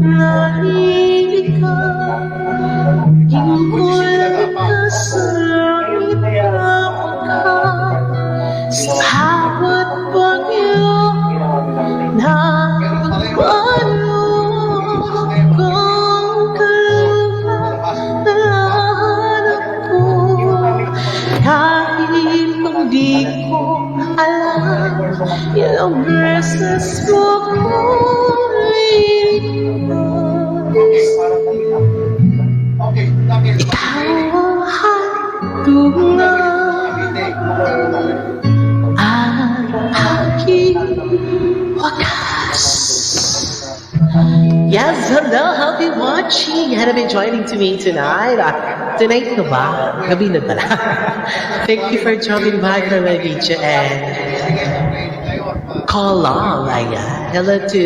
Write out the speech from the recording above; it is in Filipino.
Nahilig ka, ginulay ka sa langit ka, sa bawat bagyo na pagpalo kong kalma na hanap ko. Kahit kung di ko alam, ilang beses mo ko ikaw ang hatungan ang aking wakas. Yes, hello, happy watching. You have been joining to me tonight. Tonight na ba? Gabi na pala. Thank you for dropping by for my video and call long. Hello to